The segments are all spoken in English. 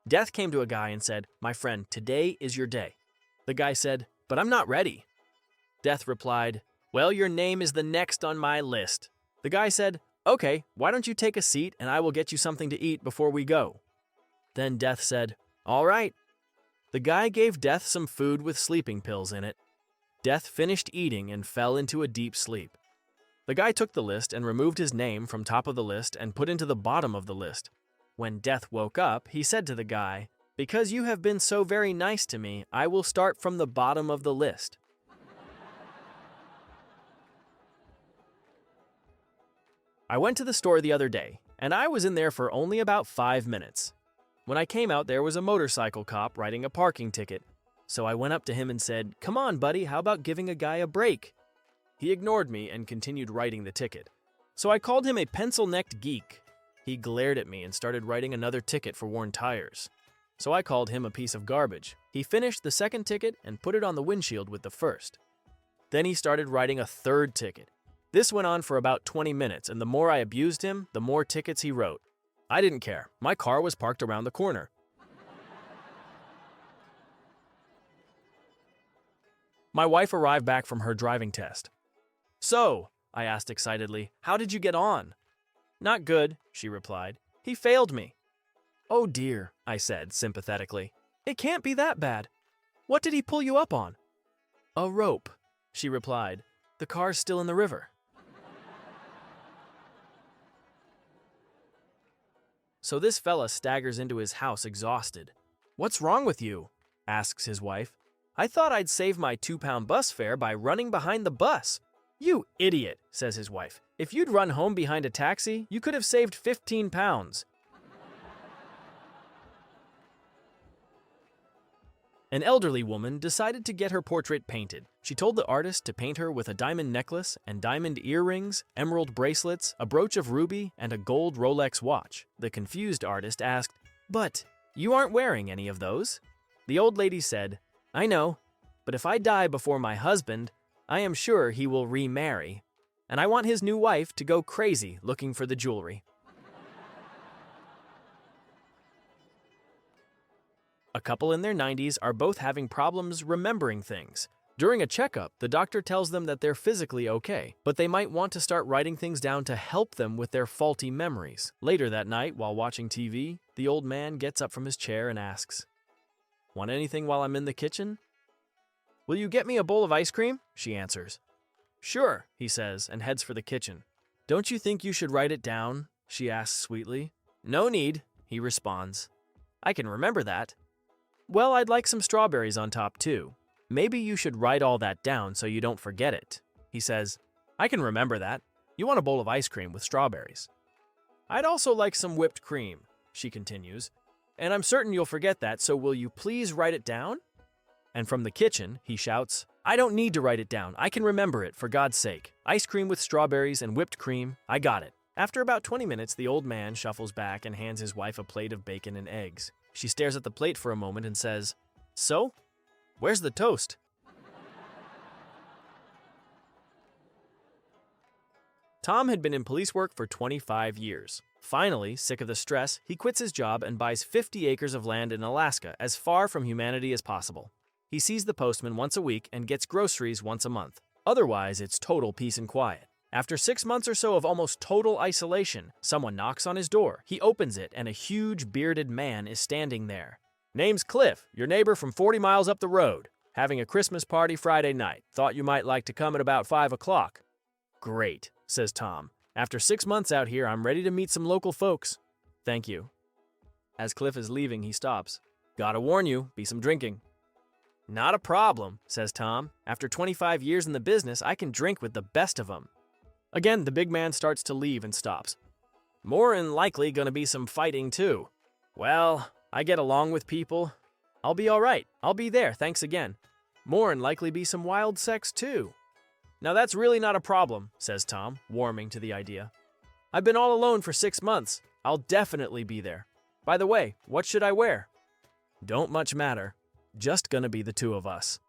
Death came to a guy and said, "My friend, today is your day." The guy said, "But I'm not ready." Death replied, "Well, your name is the next on my list." The guy said, "Okay, why don't you take a seat and I will get you something to eat before we go." Then Death said, "All right." The guy gave Death some food with sleeping pills in it. Death finished eating and fell into a deep sleep. The guy took the list and removed his name from top of the list and put into the bottom of the list. When Death woke up, he said to the guy, "Because you have been so very nice to me, I will start from the bottom of the list." I went to the store the other day, and I was in there for only about 5 minutes. When I came out, there was a motorcycle cop writing a parking ticket. So I went up to him and said, "Come on, buddy, how about giving a guy a break?" He ignored me and continued writing the ticket. So I called him a pencil-necked geek. He glared at me and started writing another ticket for worn tires. So I called him a piece of garbage. He finished the second ticket and put it on the windshield with the first. Then he started writing a third ticket. This went on for about 20 minutes, and the more I abused him, the more tickets he wrote. I didn't care. My car was parked around the corner. My wife arrived back from her driving test. "So," I asked excitedly, "how did you get on?" "Not good," she replied. "He failed me." "Oh dear," I said sympathetically. "It can't be that bad. What did he pull you up on?" "A rope," she replied. "The car's still in the river." So this fella staggers into his house exhausted. "What's wrong with you?" asks his wife. "I thought I'd save my 2-pound bus fare by running behind the bus." "You idiot," says his wife. "If you'd run home behind a taxi, you could have saved 15 pounds. An elderly woman decided to get her portrait painted. She told the artist to paint her with a diamond necklace and diamond earrings, emerald bracelets, a brooch of ruby, and a gold Rolex watch. The confused artist asked, "But you aren't wearing any of those?" The old lady said, "I know, but if I die before my husband, I am sure he will remarry, and I want his new wife to go crazy looking for the jewelry." A couple in their 90s are both having problems remembering things. During a checkup, the doctor tells them that they're physically okay, but they might want to start writing things down to help them with their faulty memories. Later that night, while watching TV, the old man gets up from his chair and asks, "Want anything while I'm in the kitchen?" "Will you get me a bowl of ice cream?" she answers. "Sure," he says, and heads for the kitchen. "Don't you think you should write it down?" she asks sweetly. "No need," he responds. "I can remember that." "Well, I'd like some strawberries on top too. Maybe you should write all that down so you don't forget it." He says, "I can remember that. You want a bowl of ice cream with strawberries." "I'd also like some whipped cream," she continues. "And I'm certain you'll forget that, so will you please write it down?" And from the kitchen, he shouts, "I don't need to write it down. I can remember it, for God's sake. Ice cream with strawberries and whipped cream. I got it." After about 20 minutes, the old man shuffles back and hands his wife a plate of bacon and eggs. She stares at the plate for a moment and says, "So? Where's the toast?" Tom had been in police work for 25 years. Finally, sick of the stress, he quits his job and buys 50 acres of land in Alaska, as far from humanity as possible. He sees the postman once a week and gets groceries once a month. Otherwise, it's total peace and quiet. After 6 months or so of almost total isolation, someone knocks on his door. He opens it, and a huge bearded man is standing there. "Name's Cliff, your neighbor from 40 miles up the road. Having a Christmas party Friday night. Thought you might like to come at about 5 o'clock. "Great," says Tom. "After 6 months out here, I'm ready to meet some local folks." "Thank you." As Cliff is leaving, he stops. "Gotta warn you, be some drinking." "Not a problem," says Tom. "After 25 years in the business, I can drink with the best of them." Again, the big man starts to leave and stops. "More'n likely gonna be some fighting, too." "Well, I get along with people. I'll be all right. I'll be there, thanks again." "More'n likely be some wild sex, too." "Now that's really not a problem," says Tom, warming to the idea. "I've been all alone for 6 months. I'll definitely be there. By the way, what should I wear?" "Don't much matter. Just gonna be the two of us."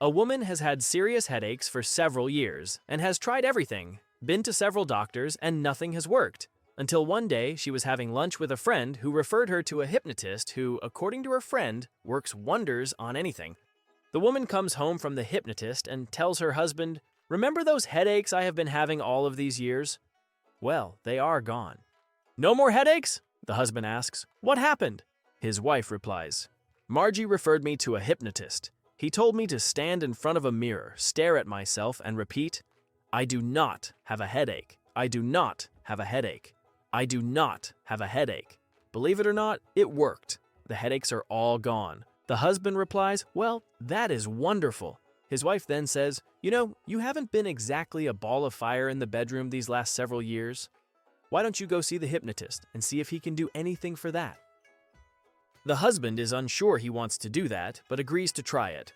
A woman has had serious headaches for several years and has tried everything, been to several doctors, and nothing has worked. until one day she was having lunch with a friend who referred her to a hypnotist who, according to her friend, works wonders on anything. The woman comes home from the hypnotist and tells her husband, "Remember those headaches I have been having all of these years? Well, they are gone." "No more headaches?" the husband asks. "What happened?" His wife replies, "Margie referred me to a hypnotist. He told me to stand in front of a mirror, stare at myself, and repeat, 'I do not have a headache. I do not have a headache. I do not have a headache.' Believe it or not, it worked. The headaches are all gone." The husband replies, "Well, that is wonderful." His wife then says, "You haven't been exactly a ball of fire in the bedroom these last several years. Why don't you go see the hypnotist and see if he can do anything for that?" The husband is unsure he wants to do that, but agrees to try it.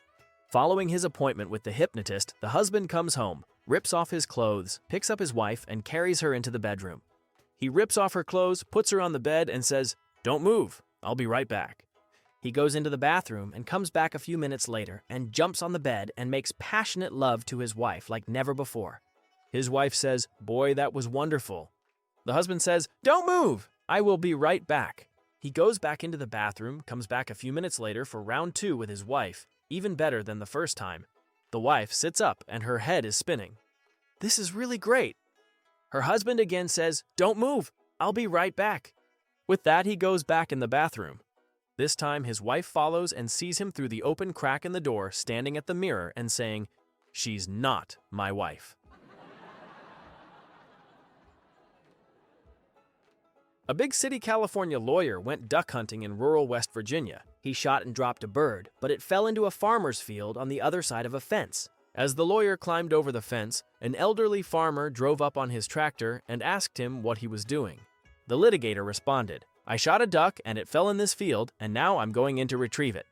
Following his appointment with the hypnotist, the husband comes home, rips off his clothes, picks up his wife, and carries her into the bedroom. He rips off her clothes, puts her on the bed, and says, "Don't move, I'll be right back." He goes into the bathroom and comes back a few minutes later and jumps on the bed and makes passionate love to his wife like never before. His wife says, "Boy, that was wonderful." The husband says, "Don't move, I will be right back." He goes back into the bathroom, comes back a few minutes later for round 2 with his wife, even better than the first time. The wife sits up and her head is spinning. "This is really great." Her husband again says, "Don't move, I'll be right back." With that, he goes back in the bathroom. This time, his wife follows and sees him through the open crack in the door, standing at the mirror and saying, "She's not my wife." A big city California lawyer went duck hunting in rural West Virginia. He shot and dropped a bird, but it fell into a farmer's field on the other side of a fence. As the lawyer climbed over the fence, an elderly farmer drove up on his tractor and asked him what he was doing. The litigator responded, "I shot a duck and it fell in this field, and now I'm going in to retrieve it."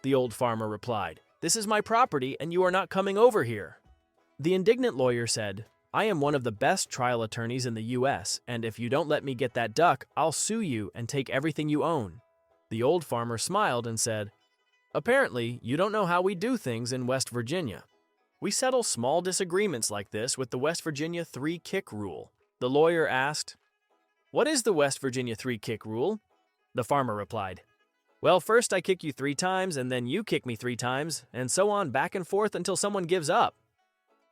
The old farmer replied, "This is my property and you are not coming over here." The indignant lawyer said, "I am one of the best trial attorneys in the U.S., and if you don't let me get that duck, I'll sue you and take everything you own." The old farmer smiled and said, "Apparently, you don't know how we do things in West Virginia. We settle small disagreements like this with the West Virginia 3-kick rule." The lawyer asked, "What is the West Virginia 3-kick rule?" The farmer replied, "Well, first I kick you 3 times, and then you kick me 3 times, and so on back and forth until someone gives up."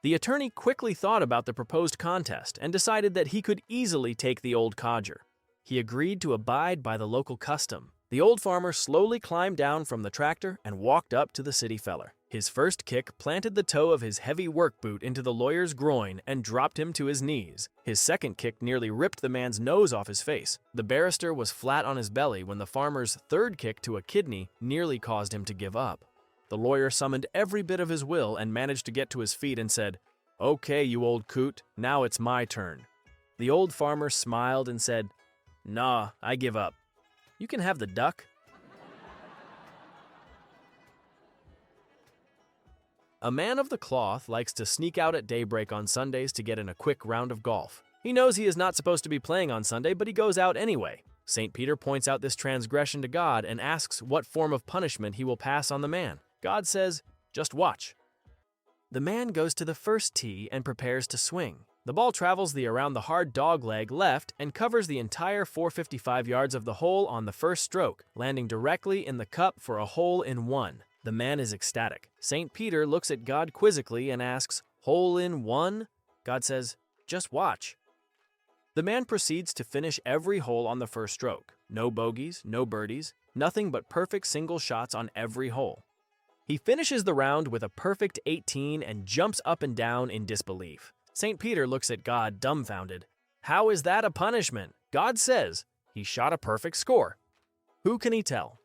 The attorney quickly thought about the proposed contest and decided that he could easily take the old codger. He agreed to abide by the local custom. The old farmer slowly climbed down from the tractor and walked up to the city feller. His first kick planted the toe of his heavy work boot into the lawyer's groin and dropped him to his knees. His second kick nearly ripped the man's nose off his face. The barrister was flat on his belly when the farmer's third kick to a kidney nearly caused him to give up. The lawyer summoned every bit of his will and managed to get to his feet and said, "Okay, you old coot, now it's my turn." The old farmer smiled and said, "Nah, I give up. You can have the duck." A man of the cloth likes to sneak out at daybreak on Sundays to get in a quick round of golf. He knows he is not supposed to be playing on Sunday, but he goes out anyway. St. Peter points out this transgression to God and asks what form of punishment he will pass on the man. God says, "Just watch." The man goes to the first tee and prepares to swing. The ball travels around the hard dog leg left and covers the entire 455 yards of the hole on the first stroke, landing directly in the cup for a hole in one. The man is ecstatic. St. Peter looks at God quizzically and asks, "Hole in one?" God says, "Just watch." The man proceeds to finish every hole on the first stroke. No bogeys, no birdies, nothing but perfect single shots on every hole. He finishes the round with a perfect 18 and jumps up and down in disbelief. St. Peter looks at God dumbfounded. How is that a punishment? God says he shot a perfect score. Who can he tell?